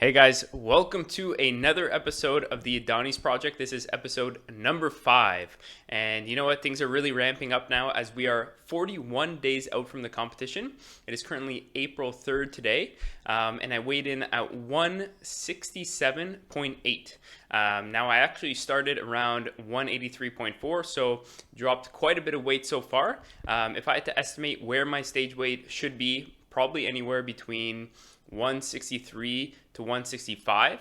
Hey guys, welcome to another episode of the Adonis Project. This is episode number 5. And you know what? Things are really ramping up now as we are 41 days out from the competition. It is currently April 3rd today, and I weighed in at 167.8. Now I actually started around 183.4, so dropped quite a bit of weight so far. If I had to estimate where my stage weight should be, probably anywhere between 163 to 165.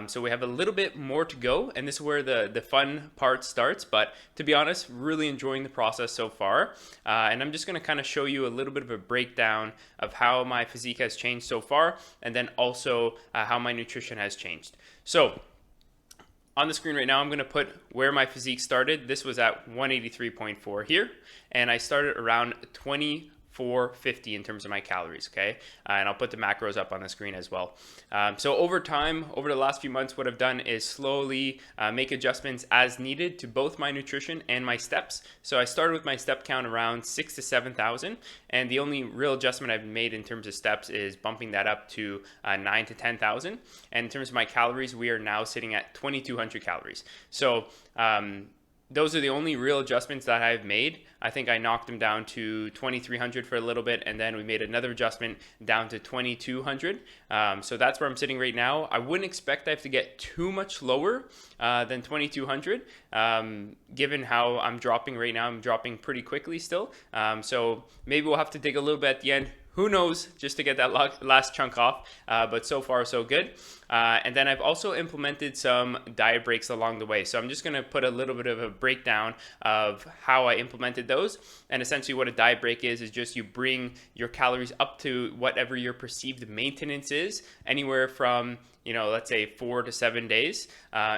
So we have a little bit more to go, and this is where the fun part starts. But to be honest, really enjoying the process so far. And I'm just going to kind of show you a little bit of a breakdown of how my physique has changed so far, and then also how my nutrition has changed. So on the screen right now, I'm going to put where my physique started. This was at 183.4 here, and I started around 2450 in terms of my calories, okay? And I'll put the macros up on the screen as well. So over time, over the last few months, what I've done is slowly make adjustments as needed to both my nutrition and my steps. So I started with my step count around 6,000 to 7,000, and the only real adjustment I've made in terms of steps is bumping that up to 9,000 to 10,000. And in terms of my calories, we are now sitting at 2,200 calories. So those are the only real adjustments that I've made. I think I knocked them down to 2,300 for a little bit, and then we made another adjustment down to 2,200. So that's where I'm sitting right now. I wouldn't expect I have to get too much lower than 2,200, given how I'm dropping right now. I'm dropping pretty quickly still. So maybe we'll have to dig a little bit at the end. Who knows, just to get that last chunk off, but so far so good. And then I've also implemented some diet breaks along the way. So I'm just gonna put a little bit of a breakdown of how I implemented those. And essentially what a diet break is just you bring your calories up to whatever your perceived maintenance is, anywhere from, let's say 4 to 7 days.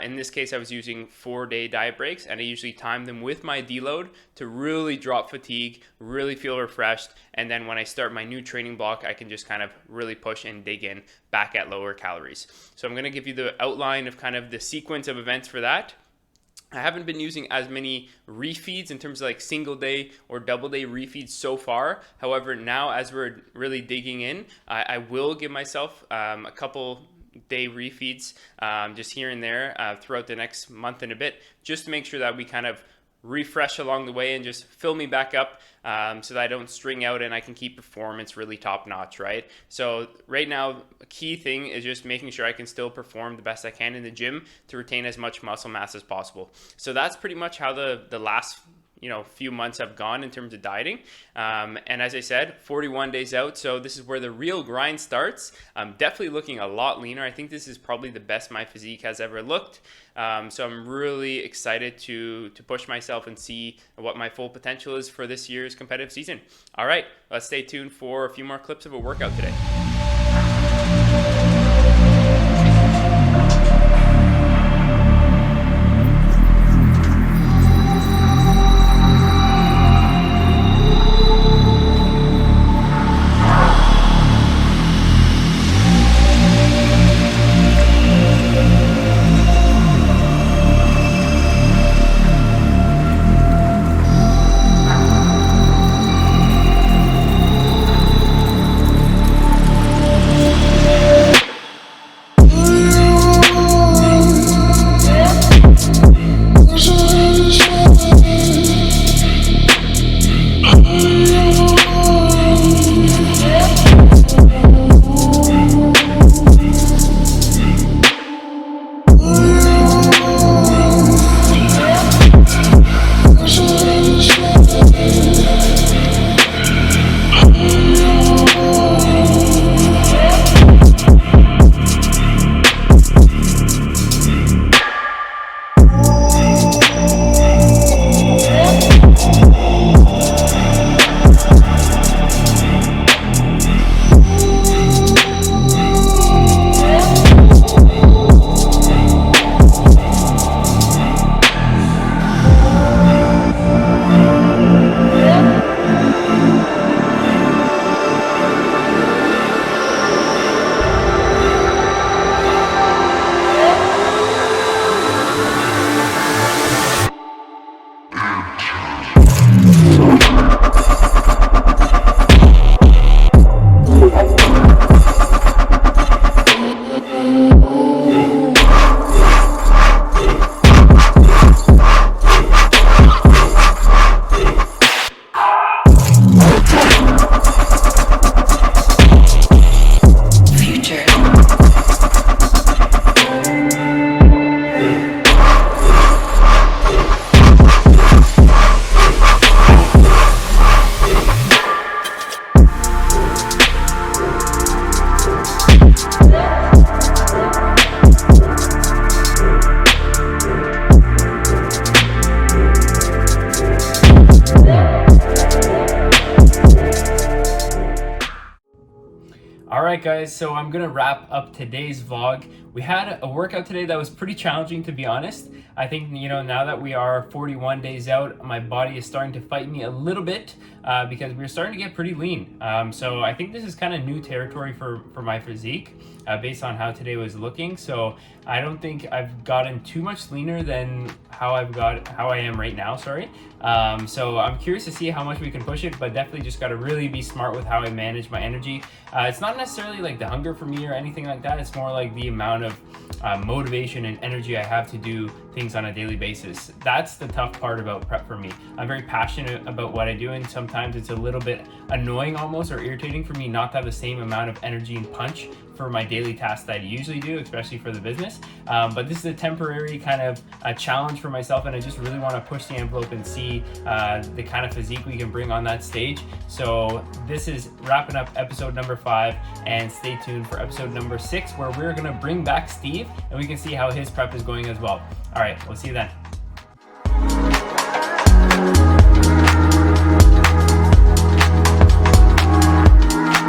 In this case, I was using 4-day diet breaks, and I usually time them with my deload to really drop fatigue, really feel refreshed. And then when I start my new training block, I can just kind of really push and dig in back at lower calories. So I'm going to give you the outline of kind of the sequence of events for that. I haven't been using as many refeeds in terms of like single day or double day refeeds so far. However, now as we're really digging in, I will give myself a couple day refeeds just here and there throughout the next month and a bit, just to make sure that we kind of refresh along the way and just fill me back up so that I don't string out and I can keep performance really top notch, right? So right now, a key thing is just making sure I can still perform the best I can in the gym to retain as much muscle mass as possible. So that's pretty much how the last few months have gone in terms of dieting. And as I said, 41 days out. So this is where the real grind starts. I'm definitely looking a lot leaner. I think this is probably the best my physique has ever looked. So I'm really excited to push myself and see what my full potential is for this year's competitive season. All right, let's stay tuned for a few more clips of a workout today. right, guys, so I'm gonna wrap up today's vlog. We had a workout today that was pretty challenging, to be honest. I think, now that we are 41 days out, my body is starting to fight me a little bit because we're starting to get pretty lean. So I think this is kind of new territory for my physique based on how today was looking. So I don't think I've gotten too much leaner than how I am right now, sorry. So I'm curious to see how much we can push it, but definitely just got to really be smart with how I manage my energy. It's not necessarily like the hunger for me or anything like that. It's more like the amount of motivation and energy I have to do things on a daily basis. That's the tough part about prep for me. I'm very passionate about what I do, and sometimes it's a little bit annoying almost or irritating for me not to have the same amount of energy and punch for my daily tasks that I usually do, especially for the business. But this is a temporary kind of a challenge for myself, and I just really want to push the envelope and see the kind of physique we can bring on that stage. So this is wrapping up episode number 5, and stay tuned for episode number 6, where we're gonna bring back Steve and we can see how his prep is going as well. All right, we'll see you then.